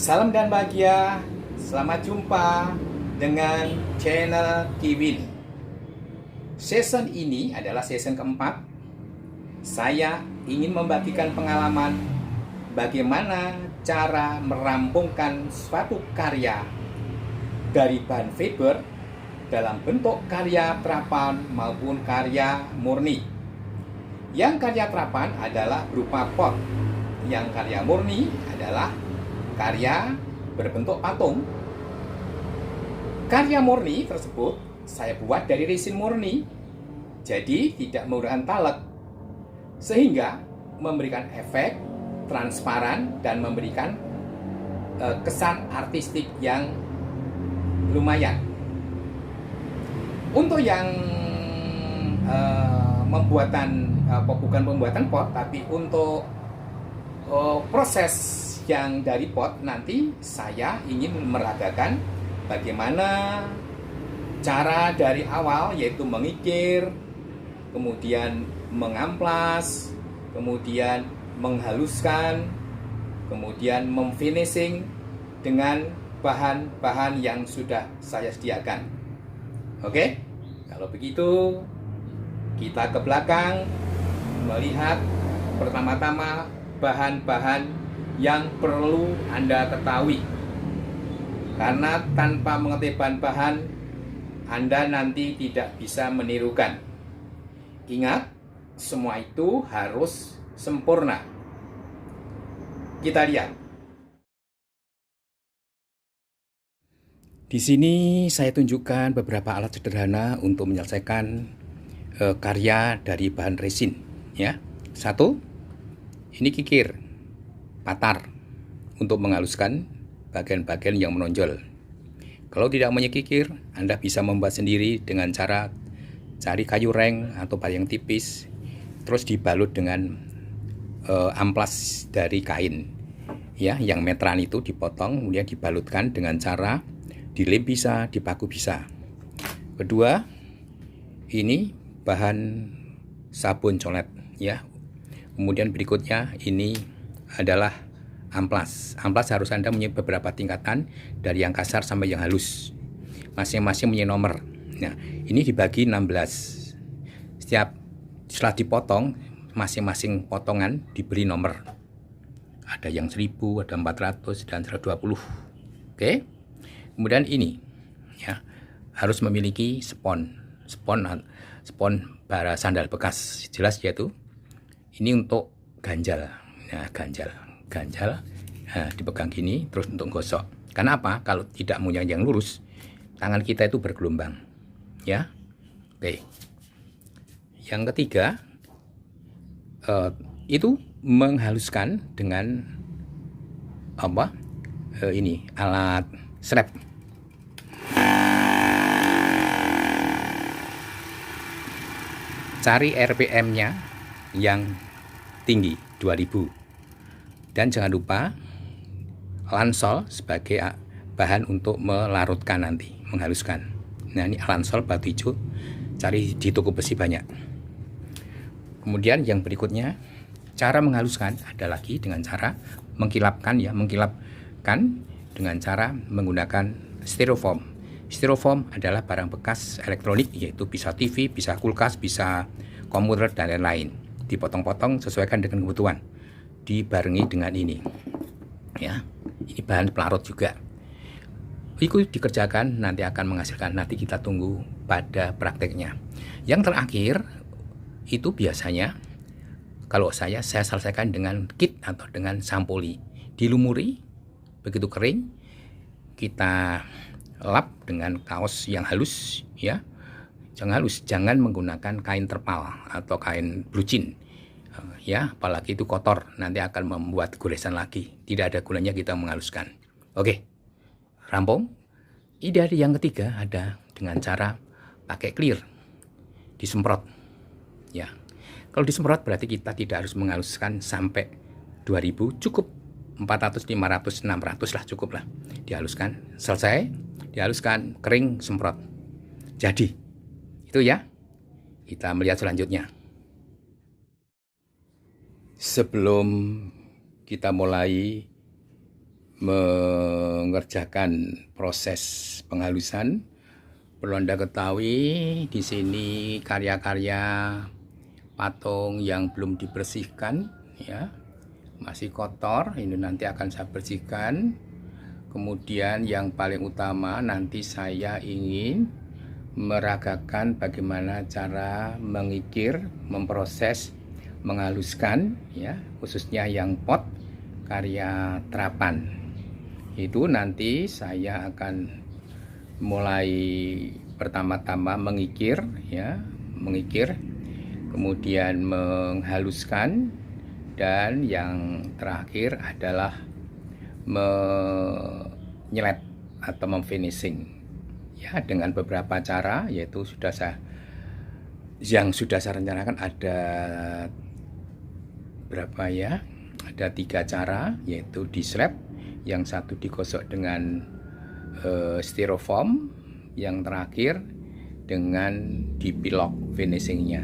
Salam dan bahagia, selamat jumpa dengan channel Kiwin. Season ini adalah season keempat. Saya ingin membagikan pengalaman bagaimana cara merampungkan suatu karya dari bahan fiber dalam bentuk karya terapan maupun karya murni. Yang karya terapan adalah berupa pot, yang karya murni adalah karya berbentuk patung. Karya murni tersebut saya buat dari resin murni, jadi tidak menggunakan talet, sehingga memberikan efek transparan dan memberikan kesan artistik yang lumayan. Untuk yang bukan pembuatan pot, tapi untuk proses yang dari pot, nanti saya ingin meragakan bagaimana cara dari awal, yaitu mengikir, kemudian mengamplas, kemudian menghaluskan, kemudian memfinishing dengan bahan-bahan yang sudah saya sediakan. Oke, kalau begitu kita ke belakang melihat pertama-tama bahan-bahan yang perlu Anda ketahui, karena tanpa mengetahui bahan-bahan Anda nanti tidak bisa menirukan. Ingat, semua itu harus sempurna. Kita lihat. Di sini saya tunjukkan beberapa alat sederhana untuk menyelesaikan karya dari bahan resin. Ya, satu, ini kikir patar untuk menghaluskan bagian-bagian yang menonjol. Kalau tidak punya kikir, Anda bisa membuat sendiri dengan cara cari kayu reng atau barang yang tipis, terus dibalut dengan amplas dari kain, ya, yang meteran itu dipotong, kemudian dibalutkan dengan cara dilem bisa, dipaku bisa. Kedua, ini bahan sabun colet, ya. Kemudian berikutnya ini adalah amplas. Amplas harus Anda punya beberapa tingkatan, dari yang kasar sampai yang halus. Masing-masing punya nomor. Nah, ini dibagi 16. Setelah dipotong, masing-masing potongan diberi nomor. Ada yang 1000, ada 400, dan 120. Oke. Kemudian ini, ya, harus memiliki spon bara sandal bekas. Jelas yaitu ini untuk ganjal. Nah, ganjal, nah, dipegang gini terus untuk gosok. Karena apa? Kalau tidak punya yang lurus, tangan kita itu bergelombang, ya. Oke. Yang ketiga, itu menghaluskan dengan apa? Ini alat slap. Cari RPM-nya yang tinggi, 2000. Dan jangan lupa lansol sebagai bahan untuk melarutkan nanti, menghaluskan. Nah, ini lansol batu hijau, cari di toko besi banyak. Kemudian yang berikutnya, cara menghaluskan ada lagi dengan cara mengkilapkan, ya, mengkilapkan dengan cara menggunakan styrofoam. Styrofoam adalah barang bekas elektronik, yaitu bisa TV, bisa kulkas, bisa komputer, dan lain-lain. Dipotong-potong sesuaikan dengan kebutuhan, dibarengi dengan ini, ya, ini bahan pelarut juga. Itu dikerjakan nanti akan menghasilkan, nanti kita tunggu pada prakteknya. Yang terakhir itu biasanya kalau saya selesaikan dengan kit atau dengan sampuli, dilumuri, begitu kering kita lap dengan kaos yang halus, ya, jangan menggunakan kain terpal atau kain blucin, ya, apalagi itu kotor, nanti akan membuat goresan lagi. Tidak ada gunanya kita menghaluskan. Oke, rampung. Ide yang ketiga ada dengan cara pakai clear, disemprot, ya. Kalau disemprot berarti kita tidak harus menghaluskan sampai 2000, cukup 400, 500, 600 lah, cukup lah. Dihaluskan, selesai, dihaluskan, kering, semprot. Jadi, itu ya. Kita melihat selanjutnya. Sebelum kita mulai mengerjakan proses penghalusan. Perlu Anda ketahui di sini karya-karya patung yang belum dibersihkan ya, masih kotor. Ini nanti akan saya bersihkan. Kemudian yang paling utama nanti saya ingin meragakan bagaimana cara mengikir, memproses, menghaluskan ya, khususnya yang pot karya terapan. Itu nanti saya akan mulai pertama-tama mengikir ya, kemudian menghaluskan, dan yang terakhir adalah menyelet atau memfinishing ya, dengan beberapa cara, yaitu yang sudah saya rencanakan ada berapa ya, ada 3 cara, yaitu di slab, yang satu digosok dengan styrofoam, yang terakhir dengan dipilok finishingnya.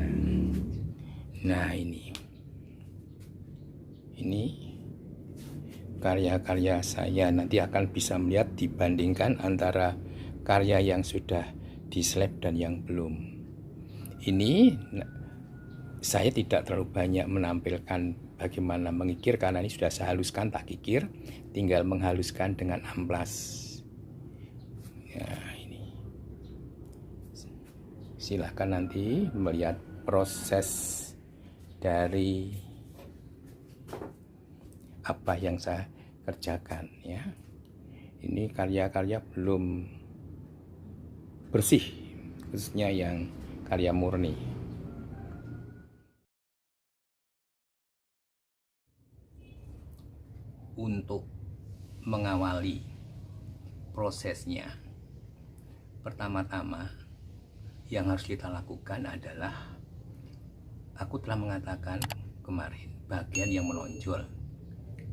Nah ini karya-karya saya, nanti akan bisa melihat dibandingkan antara karya yang sudah di slab dan yang belum. Ini saya tidak terlalu banyak menampilkan bagaimana mengikir, karena ini sudah saya haluskan, tak kikir, tinggal menghaluskan dengan amplas. Ya, ini silahkan nanti melihat proses dari apa yang saya kerjakan ya. Ini karya-karya belum bersih, khususnya yang karya murni. Untuk mengawali prosesnya, pertama-tama yang harus kita lakukan adalah, aku telah mengatakan kemarin bagian yang menonjol,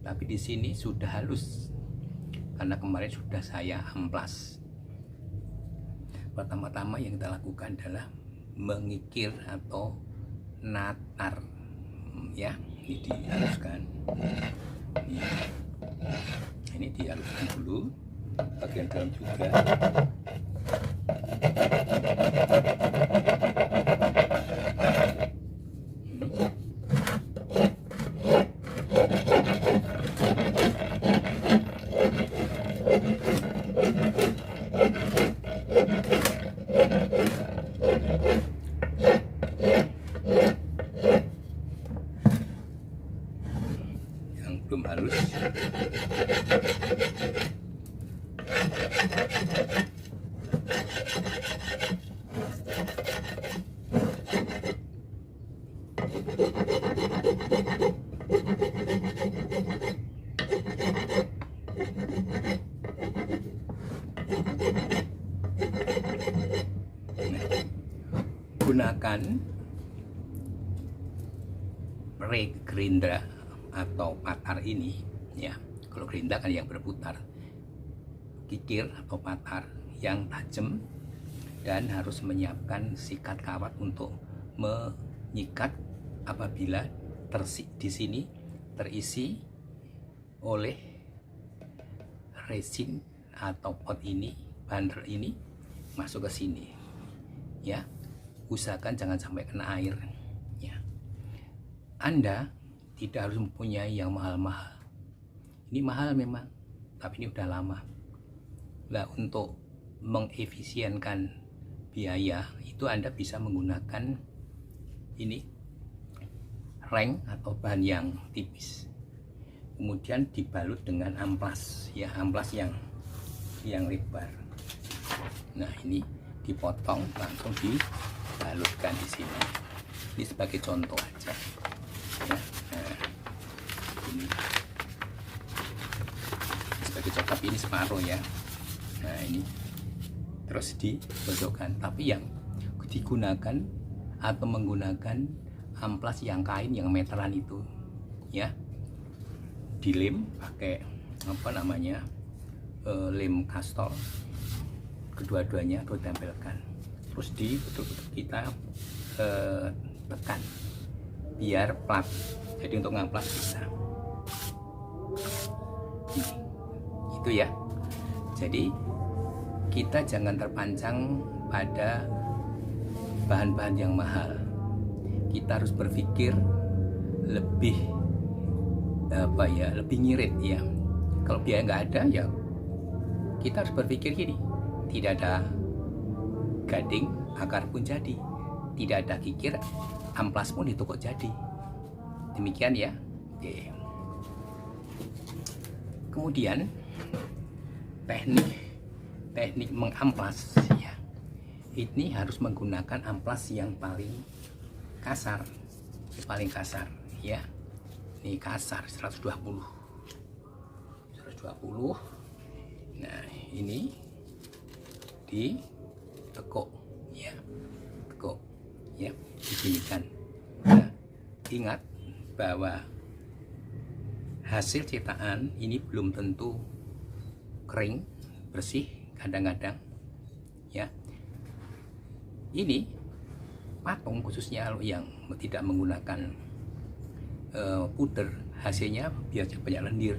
tapi di sini sudah halus karena kemarin sudah saya amplas. Pertama-tama yang kita lakukan adalah mengikir atau natar ya. Ini dihaluskan, ini dihaluskan dulu bagian dalam juga. Yang belum halus gunakan grinder atau patar ini ya. Kalau grinder kan yang berputar, kikir atau patar yang tajam, dan harus menyiapkan sikat kawat untuk menyikat apabila di sini terisi oleh resin atau pot ini, bander ini masuk ke sini ya. Usahakan jangan sampai kena air ya. Anda tidak harus mempunyai yang mahal-mahal. Ini mahal memang, tapi ini udah lama. Nah, untuk mengefisienkan biaya itu Anda bisa menggunakan ini reng atau bahan yang tipis, kemudian dibalut dengan amplas ya, amplas yang lebar. Nah, ini dipotong langsung dibalutkan di sini. Ini sebagai contoh aja ya. Nah, ini sebagai contoh, tapi ini separuh ya. Nah, ini terus dibosokkan, tapi yang digunakan atau menggunakan amplas yang kain yang meteran itu ya, dilem pakai apa namanya, lem kastol, kedua-duanya itu ditempelkan, terus betul-betul kita tekan biar plat. Jadi untuk ngamplas bisa ini Itu ya. Jadi kita jangan terpancang pada bahan-bahan yang mahal. Kita harus berpikir lebih lebih ngirit ya. Kalau biaya nggak ada ya kita harus berpikir gini, tidak ada gading akar pun jadi, tidak ada kikir amplas pun itu kok jadi. Demikian ya. Oke. Kemudian teknik mengamplas ya, ini harus menggunakan amplas yang paling kasar ya. Ini kasar 120. Nah ini ditekuk ya, diginikan. Nah, ingat bahwa hasil cetakan ini belum tentu kering bersih, kadang-kadang ya. Ini patung khususnya yang tidak menggunakan puder, hasilnya biasanya banyak lendir.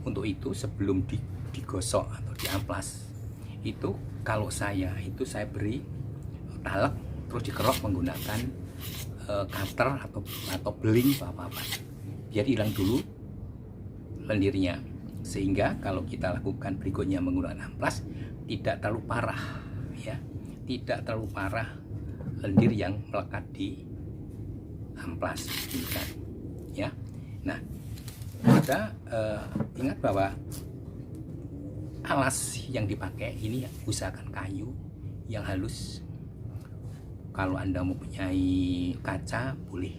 Untuk itu sebelum digosok atau diamplas itu, kalau saya beri talak terus dikerok menggunakan cutter atau beling atau apa biar hilang dulu lendirnya, sehingga kalau kita lakukan berikutnya menggunakan amplas tidak terlalu parah ya, tidak terlalu parah lendir yang melekat di amplas kan ya. Nah, kita ingat bahwa alas yang dipakai ini usahakan kayu yang halus. Kalau Anda mempunyai kaca boleh,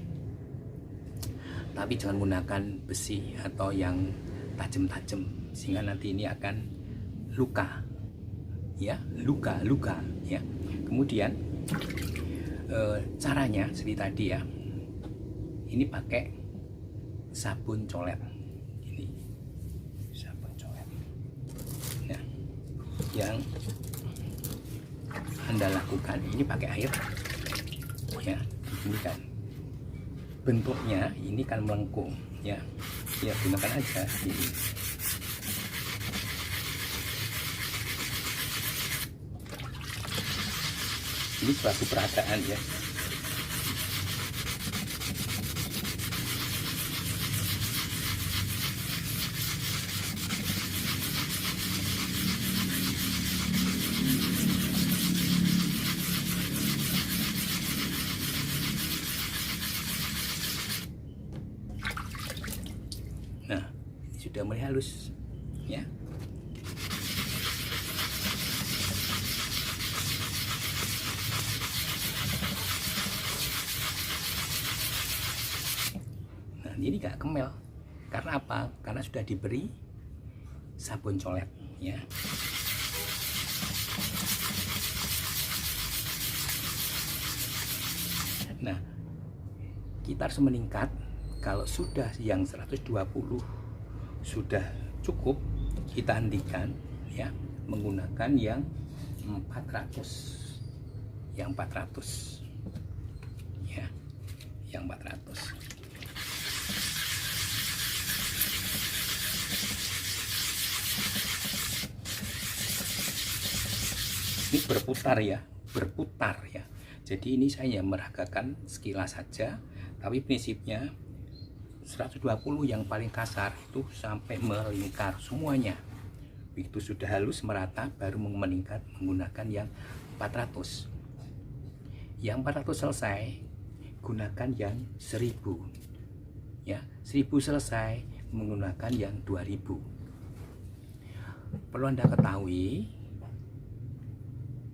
tapi jangan menggunakan besi atau yang tajam-tajam, sehingga nanti ini akan luka ya, luka ya. Kemudian caranya seperti tadi ya, ini pakai sabun colet. Ini sabun colet ya, yang Anda lakukan ini pakai air ya. Ini kan bentuknya ini kan melengkung ya, gunakan aja ini. Ini suatu peragaan ya. Nah, ini sudah mulai halus ya. Nah, ini gak kemel. Karena apa? Karena sudah diberi sabun colet ya. Nah, kita harus meningkat. Kalau sudah yang 120 sudah cukup, kita hentikan ya, menggunakan yang 400 ya, yang 400. Ini berputar ya. Jadi ini saya meragakan sekilas saja, tapi prinsipnya 120 yang paling kasar itu sampai melingkar semuanya. Begitu sudah halus merata baru meningkat menggunakan yang 400. Yang 400 selesai, gunakan yang 1000 ya. 1000 selesai, menggunakan yang 2000. Perlu Anda ketahui,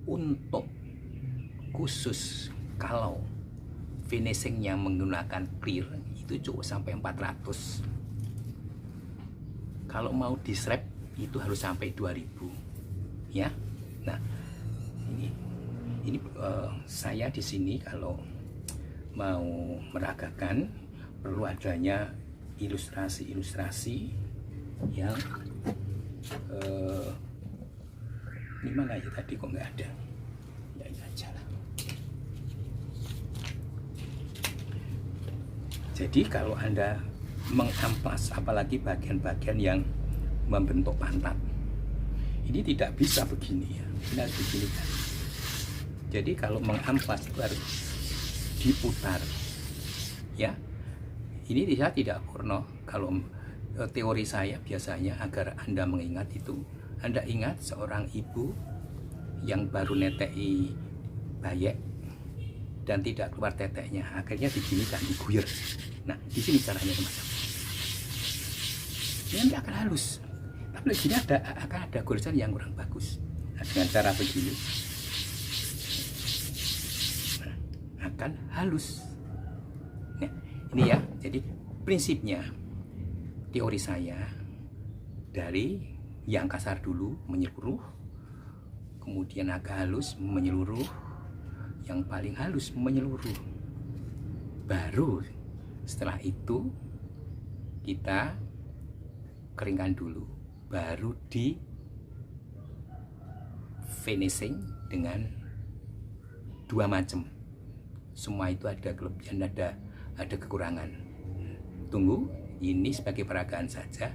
untuk khusus kalau finishingnya menggunakan clear itu cukup sampai 400. Kalau mau di strap itu harus sampai 2000 ya. Nah, ini saya di sini kalau mau meragakan perlu adanya ilustrasi yang ini mana ya tadi kok nggak ada ya, ini aja lah. Jadi kalau Anda mengamplas apalagi bagian-bagian yang membentuk pantat. Ini tidak bisa begini ya, ini harus begini kan. Jadi kalau mengamplas itu harus diputar ya. Ini saya tidak porno. Kalau teori saya biasanya agar Anda mengingat itu, Anda ingat seorang ibu yang baru netei bayek dan tidak keluar teteknya, akhirnya diginikan, diguyur. Nah, di sini caranya teman-teman. Ini nanti akan halus. Tapi di sini akan ada goresan yang kurang bagus. Nah, dengan cara begini akan halus. Nah, ini ya. Jadi prinsipnya teori saya dari yang kasar dulu menyeluruh, kemudian agak halus menyeluruh, yang paling halus menyeluruh. Baru setelah itu kita keringkan dulu, baru di finishing dengan dua macam. Semua itu ada kelebihan, ada kekurangan. Tunggu, ini sebagai peragaan saja.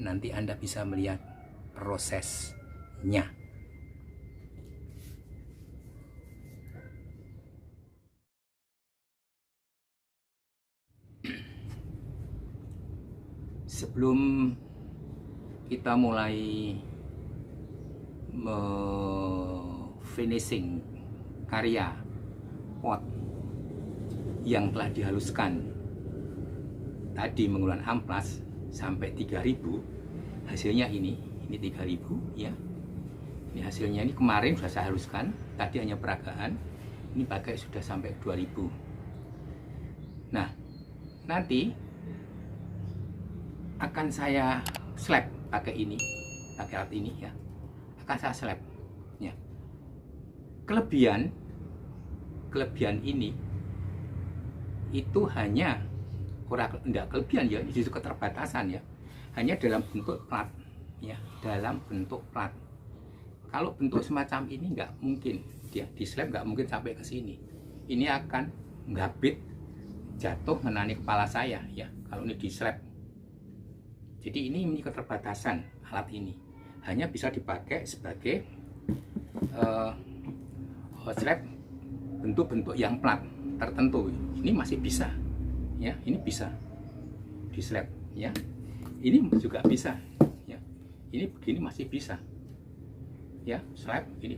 Nanti Anda bisa melihat prosesnya. Sebelum kita mulai finishing karya pot yang telah dihaluskan tadi menggunakan amplas sampai 3000, hasilnya ini 3000 ya. Ini hasilnya, ini kemarin sudah saya haluskan, tadi hanya peragaan, ini pakai sudah sampai 2000. Nah, nanti akan saya slab pakai ini, pakai alat ini ya, akan saya slab ya. Kelebihan ini itu hanya enggak kelebihan ya, itu keterbatasan ya, hanya dalam bentuk plat ya, dalam bentuk plat. Kalau bentuk semacam ini nggak mungkin dia di slab, nggak mungkin sampai ke sini. Ini akan ngabit, jatuh mengenai kepala saya ya kalau ini di slab. Jadi ini keterbatasan alat ini, hanya bisa dipakai sebagai slab bentuk-bentuk yang plat tertentu. Ini masih bisa ya, ini bisa di slab ya, ini juga bisa ya, ini begini masih bisa ya, slab ini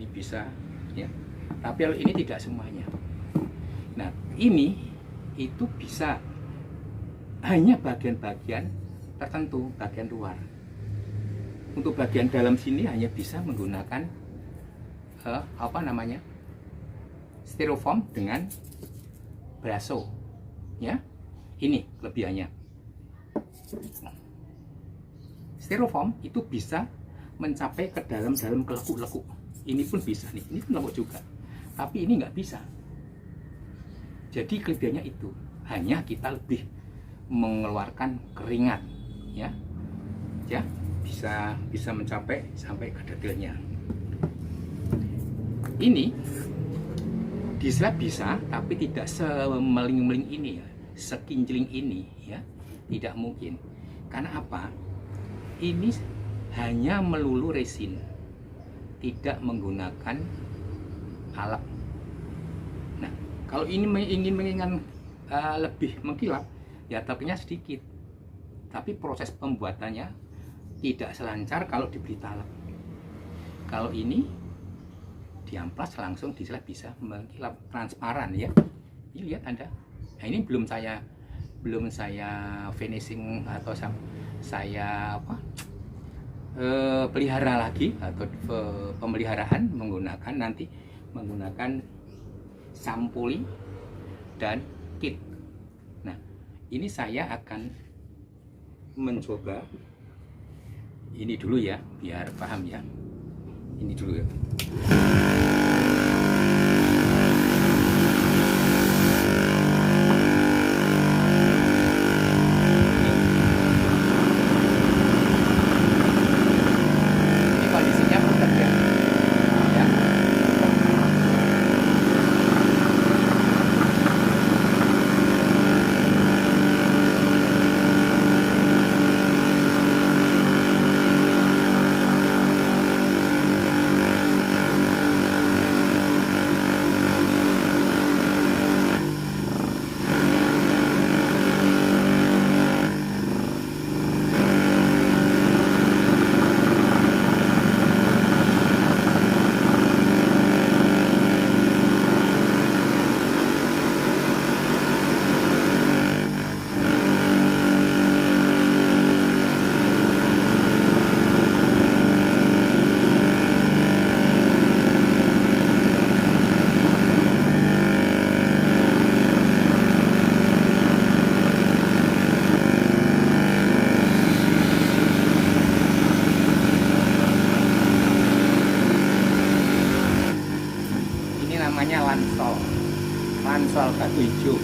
bisa ya, tapi kalau ini tidak semuanya. Nah, ini itu bisa hanya bagian-bagian tertentu, bagian luar. Untuk bagian dalam sini hanya bisa menggunakan styrofoam dengan braso ya. Ini kelebihannya. Styrofoam itu bisa mencapai ke dalam kelekuk-lekuk. Ini pun bisa nih, ini pun lekuk juga. Tapi ini nggak bisa. Jadi kelebihannya itu hanya kita lebih mengeluarkan keringat ya, bisa mencapai sampai ke detailnya. Ini di slab bisa, tapi tidak semeling-meling ini ya, sekincling ini ya, tidak mungkin. Karena apa? Ini hanya melulu resin, tidak menggunakan alat. Nah, kalau ini ingin menginginkan lebih mengkilap ya, tapinya sedikit, tapi proses pembuatannya tidak selancar kalau diberi talak. Kalau ini diamplas langsung di slab bisa mengkilap transparan ya. Ini lihat Anda. Nah, ini belum saya finishing atau saya pelihara lagi, atau pemeliharaan menggunakan sampuli dan kit. Nah, ini saya akan mencoba ini dulu ya, biar paham ya. Ini dulu ya. namanya lansol. Lansol batu hijau.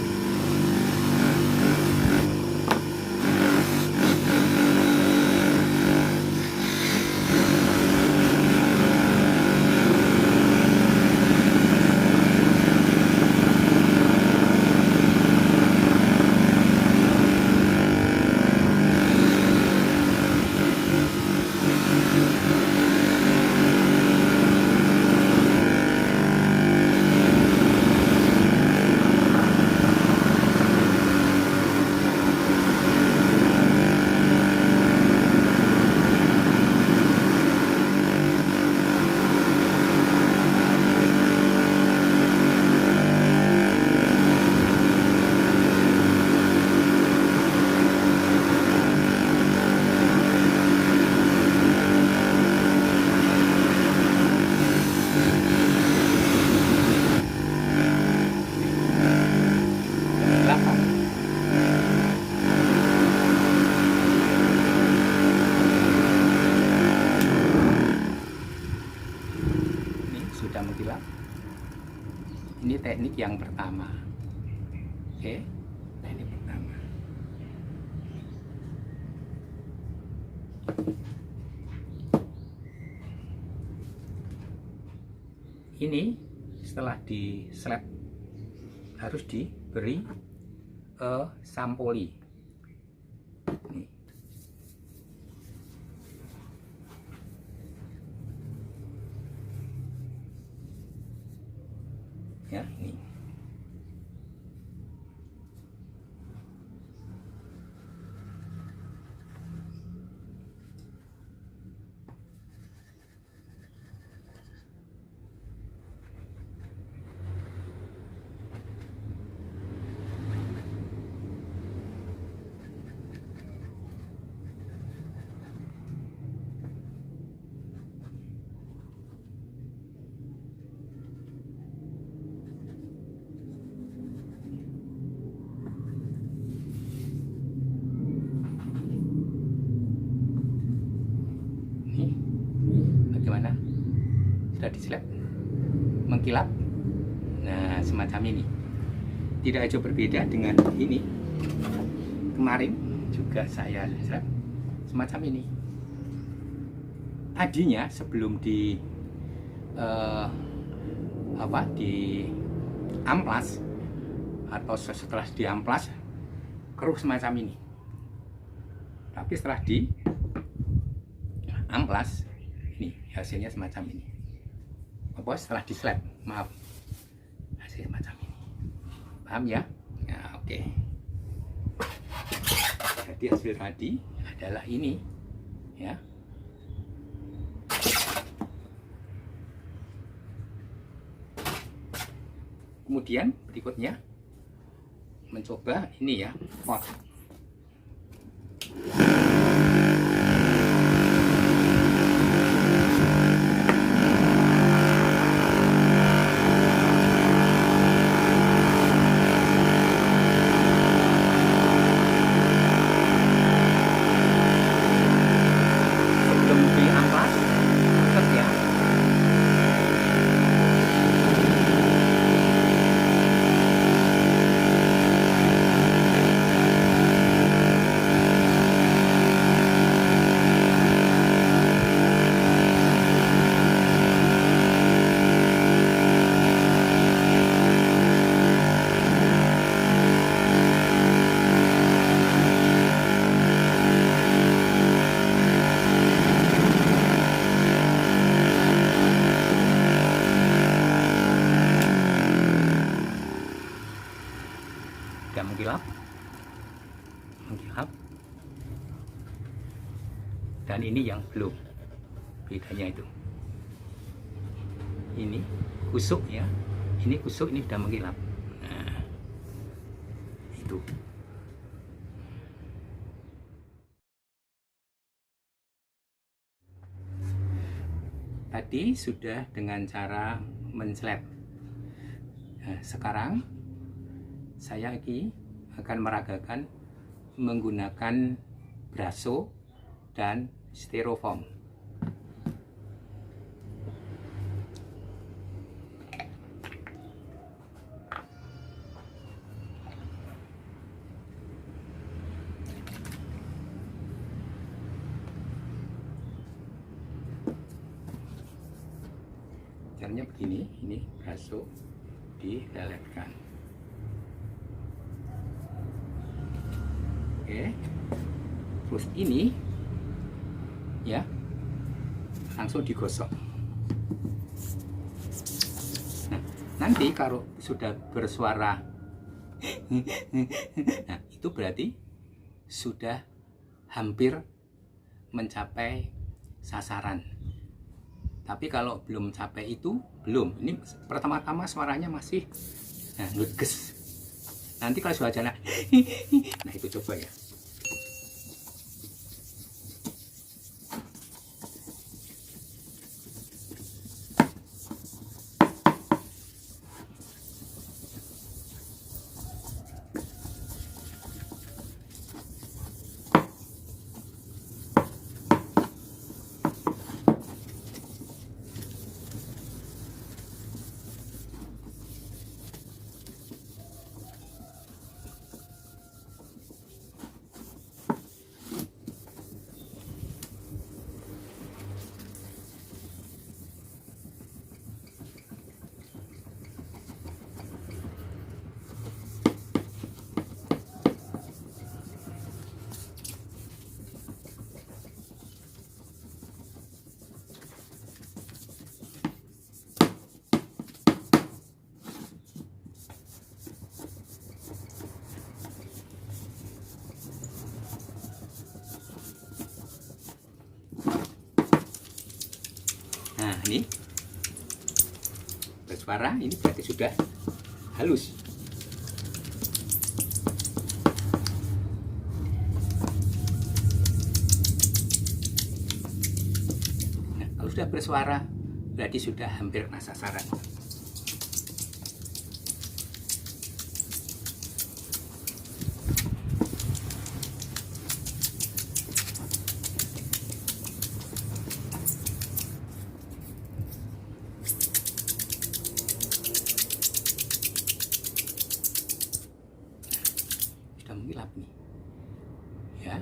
Sudah mengkilap. Ini teknik yang pertama. Oke, teknik pertama. Ini setelah di slab harus diberi sampoli. Nih. Ya, ini. Bagaimana? Sudah dislab, mengkilap. Nah, semacam ini. Tidak jauh berbeda dengan ini. Kemarin juga saya slab semacam ini. Tadinya sebelum di di amplas atau setelah di amplas keruh semacam ini. Tapi setelah di amplas, ini hasilnya semacam ini. Apa setelah di slab, maaf, hasilnya semacam ini. Paham ya? Ya, oke. Jadi hasil tadi adalah ini, ya. Kemudian berikutnya mencoba ini ya, pot. Mengkilap, dan ini yang belum. Bedanya itu, ini kusuk ya, ini kusuk, ini sudah mengkilap. Nah, itu. Tadi sudah dengan cara menslab. Nah, sekarang saya lagi akan meragakan menggunakan braso dan styrofoam. caranya begini, ini braso dileletkan. Oke, terus ini ya langsung digosok. Nah, nanti kalau sudah bersuara nah itu berarti sudah hampir mencapai sasaran. Tapi kalau belum capai itu belum. Ini pertama-tama suaranya masih ngeges. Nanti kalau sudah jalan nah itu coba ya. Nah ini bersuara, ini berarti sudah halus. Nah, kalau sudah bersuara berarti sudah hampir kena sasaran. Mengilap nih ya.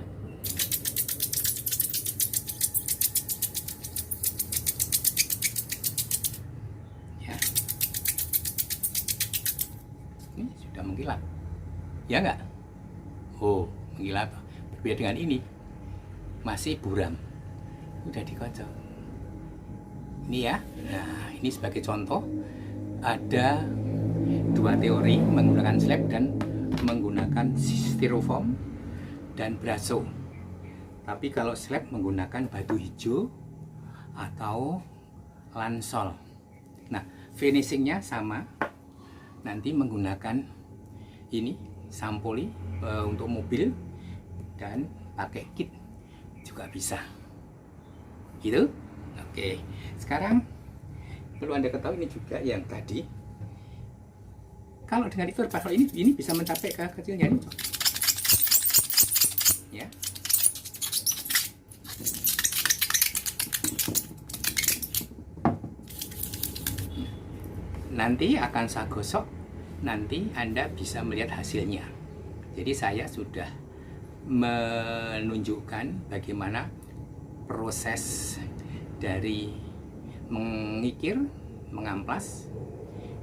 Ya, ini sudah mengkilap ya enggak? Oh, mengkilap. Berbeda dengan ini masih buram, udah dikocok ini ya. Nah ini sebagai contoh, ada dua teori menggunakan slab dan menggunakan styrofoam dan braso. Tapi kalau slab menggunakan batu hijau atau lansol. Nah, finishingnya sama. Nanti menggunakan ini sampoli untuk mobil dan pakai kit juga bisa. Gitu. Oke. Sekarang perlu Anda ketahui ini juga yang tadi. Kalau dengan itu pasal ini bisa mencapai ke kecilnya ini. Ya. Nanti akan saya gosok, nanti Anda bisa melihat hasilnya. Jadi saya sudah menunjukkan bagaimana proses dari mengikir, mengamplas,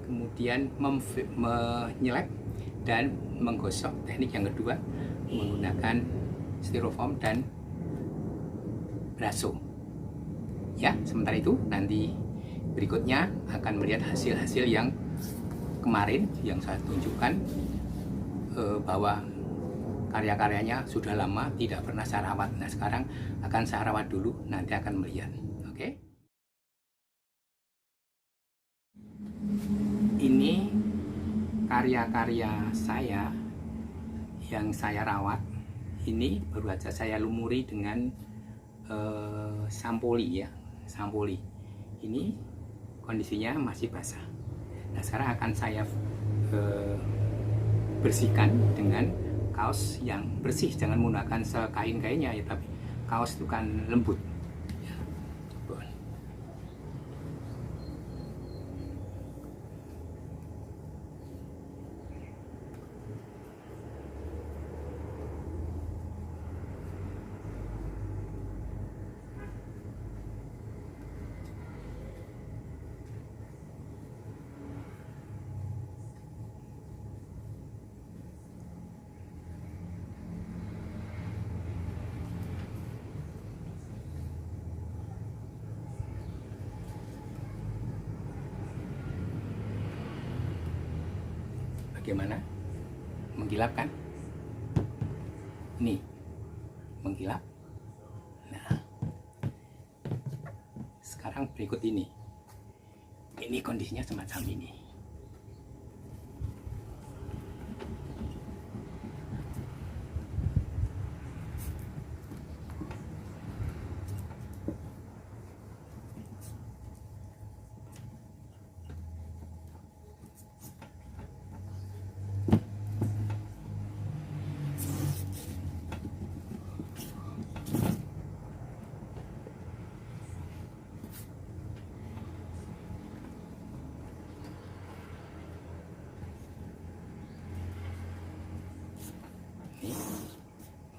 kemudian menyelep dan menggosok. Teknik yang kedua menggunakan styrofoam dan braso. Ya, sementara itu nanti berikutnya akan melihat hasil-hasil yang kemarin yang saya tunjukkan, bahwa karya-karyanya sudah lama tidak pernah saya rawat. Nah, sekarang akan saya rawat dulu, nanti akan melihat. Oke. Ini karya-karya saya yang saya rawat. Ini baru saja saya lumuri dengan sampoli ya, sampoli. Ini kondisinya masih basah. Nah, sekarang akan saya bersihkan dengan kaos yang bersih. Jangan menggunakan sekain-kainnya ya, tapi kaos itu kan lembut. Bagaimana? Mengkilap kan? Ini mengkilap. Nah, sekarang berikut ini. Ini kondisinya semacam ini.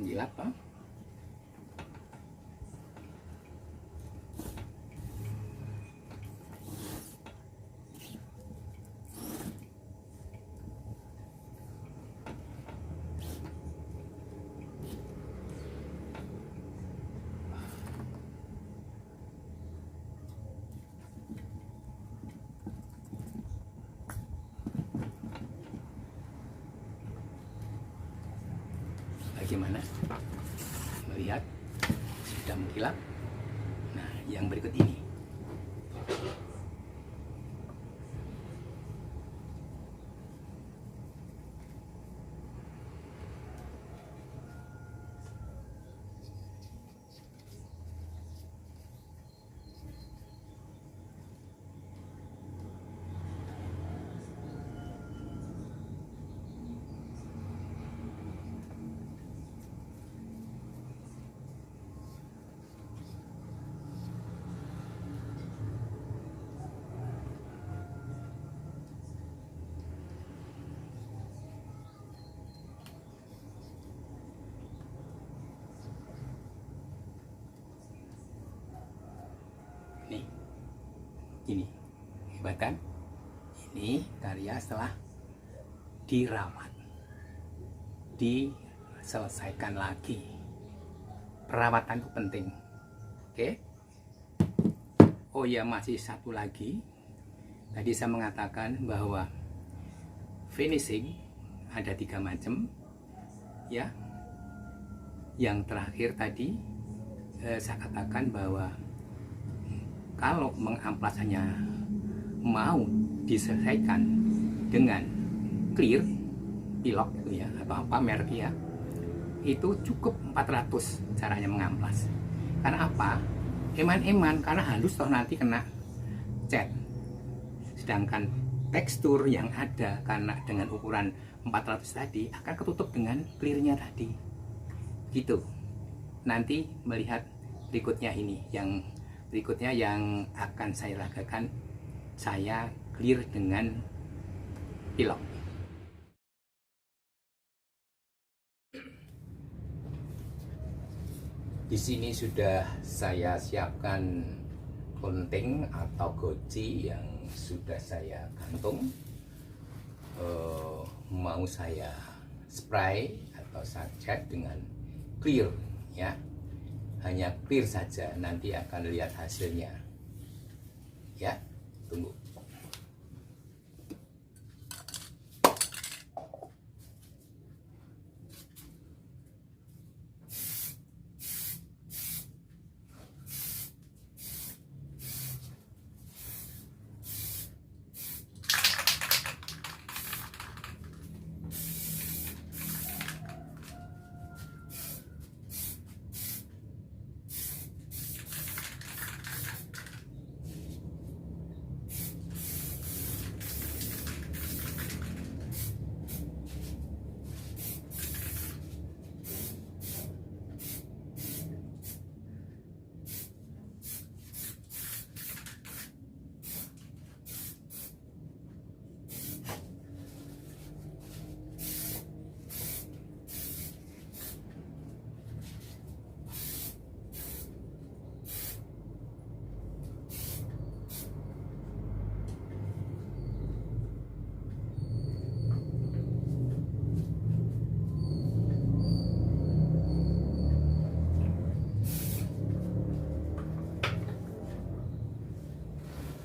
Mengkilap toh. Bagaimana melihat sudah mengkilap? Nah, yang berikut ini. Nih, ini hebat kan? Ini karya setelah dirawat, diselesaikan lagi. Perawatan itu penting. Oke? Oh ya, masih satu lagi. Tadi saya mengatakan bahwa finishing ada 3 macam, ya. Yang terakhir tadi saya katakan bahwa kalau mengamplasnya mau diselesaikan dengan clear pilok itu ya, atau apa merek ya, itu cukup 400 caranya mengamplas. Karena apa? Eman-eman, karena halus toh nanti kena cat. Sedangkan tekstur yang ada karena dengan ukuran 400 tadi akan ketutup dengan clearnya tadi. Gitu. Nanti melihat berikutnya ini, yang berikutnya yang akan saya lakukan, saya clear dengan pilok. Di sini sudah saya siapkan gunting atau goji yang sudah saya gantung. Mau saya spray atau saya cat dengan clear, ya. Hanya clear saja, nanti akan lihat hasilnya. Ya, tunggu.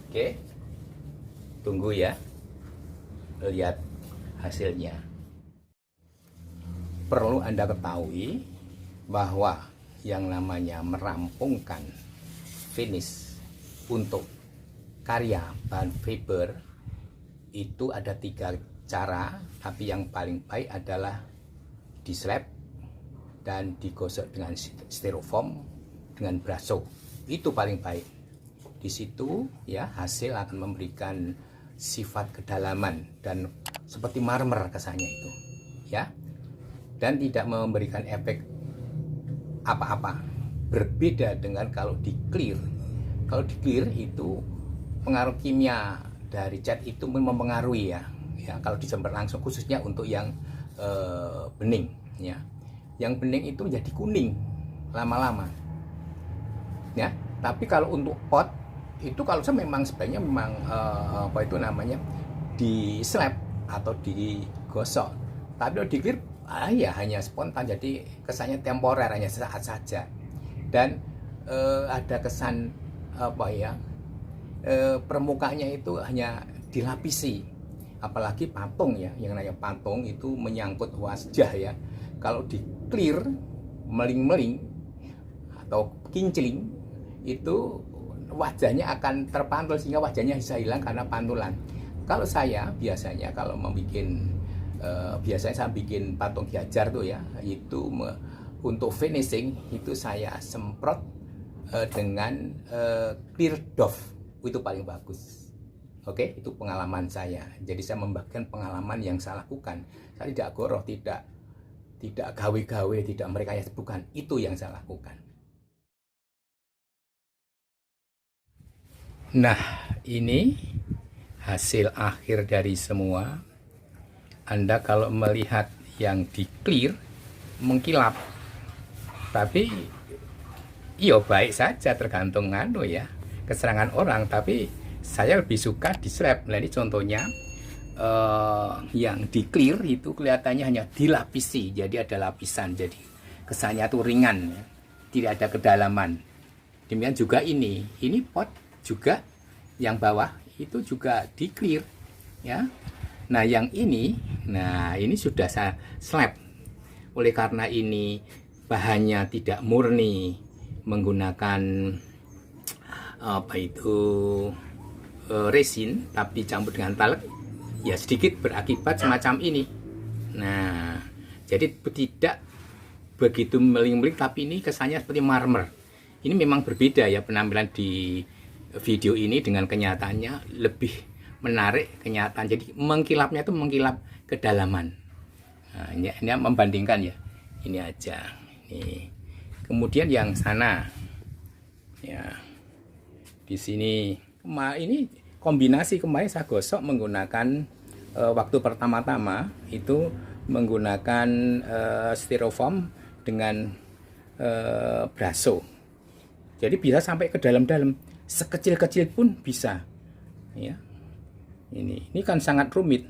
Oke, tunggu ya, lihat hasilnya. Perlu Anda ketahui bahwa yang namanya merampungkan finish untuk karya bahan fiber itu ada 3 cara, tapi yang paling baik adalah di slab dan digosok dengan styrofoam dengan braso. Itu paling baik. Di situ ya hasil akan memberikan sifat kedalaman dan seperti marmer kesannya itu, ya. Dan tidak memberikan efek apa-apa. Berbeda dengan kalau di clear. Kalau di clear itu pengaruh kimia dari cat itu mempengaruhi ya. Ya, kalau disemprot langsung khususnya untuk yang bening ya. Yang bening itu menjadi kuning lama-lama. Ya, tapi kalau untuk pot itu kalau saya memang sebaiknya memang apa itu namanya di slab atau digosok. Tapi kalau di clear ya hanya spontan, jadi kesannya temporer, hanya sesaat saja. Dan ada kesan apa ya, permukaannya itu hanya dilapisi. Apalagi patung ya, yang namanya patung itu menyangkut wajah ya. Kalau di clear meling-meling atau kincling itu wajahnya akan terpantul sehingga wajahnya bisa hilang karena pantulan. Kalau saya biasanya kalau membuat biasanya saya bikin patung Ki Hajar tuh ya, itu untuk finishing itu saya semprot dengan clear doff, itu paling bagus. Oke, itu pengalaman saya. Jadi saya membagikan pengalaman yang saya lakukan. Saya tidak goroh, tidak gawe-gawe, tidak merekayasa, bukan. Itu yang saya lakukan. Nah, ini hasil akhir dari semua. Anda kalau melihat yang di clear mengkilap, tapi iya baik saja, tergantung ya keserangan orang. Tapi saya lebih suka di slab. Nah ini contohnya yang di clear itu kelihatannya hanya dilapisi, jadi ada lapisan, jadi kesannya tuh ringan ya. Tidak ada kedalaman. Demikian juga ini pot juga yang bawah itu juga di clear ya. Nah yang ini sudah saya slab. Oleh karena ini bahannya tidak murni menggunakan apa itu resin, tapi dicampur dengan talek, ya sedikit berakibat semacam ini. Nah jadi tidak begitu meling-meling, tapi ini kesannya seperti marmer. Ini memang berbeda ya penampilan di video ini dengan kenyataannya, lebih menarik kenyataan. Jadi mengkilapnya itu mengkilap kedalaman. Nah, ini membandingkan ya. Ini aja. Ini. Kemudian yang sana. Ya. Di sini ini kombinasi kemarin saya gosok menggunakan waktu pertama-tama itu menggunakan styrofoam dengan braso. Jadi bisa sampai ke dalam-dalam, sekecil-kecil pun bisa. Ya. Ini kan sangat rumit.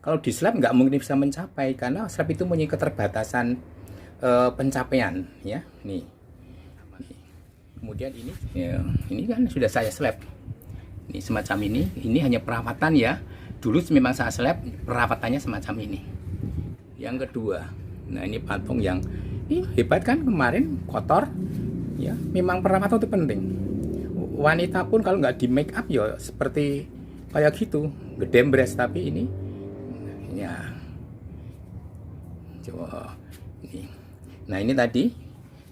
Kalau di slab nggak mungkin bisa mencapai karena slab itu punya keterbatasan pencapaian ya. Nih. Kemudian ini kan sudah saya slab. Ini semacam ini hanya perawatan ya. Dulu memang saya slab, perawatannya semacam ini. Yang kedua, nah ini patung yang ini hebat kan, kemarin kotor ya. Memang perawatan itu penting. Wanita pun kalau nggak di make up ya seperti kayak gitu, gedembres. Tapi ini ya coba ini. Nah ini tadi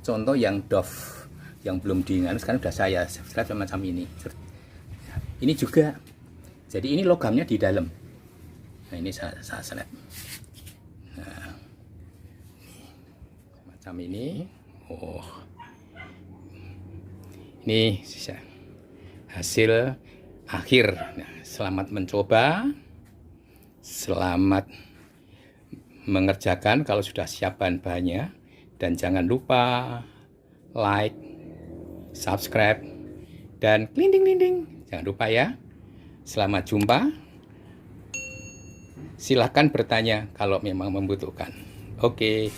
contoh yang doff yang belum diingat, sekarang sudah saya slab semacam ini. Ini juga, jadi ini logamnya di dalam. Nah ini saya slab. Nah semacam ini. Oh ini hasil akhir. Nah, selamat mencoba, selamat mengerjakan kalau sudah siap bahan-bahannya, dan jangan lupa like, subscribe, dan kling ding ding ding. Jangan lupa ya. Selamat jumpa. Silahkan bertanya kalau memang membutuhkan. Oke.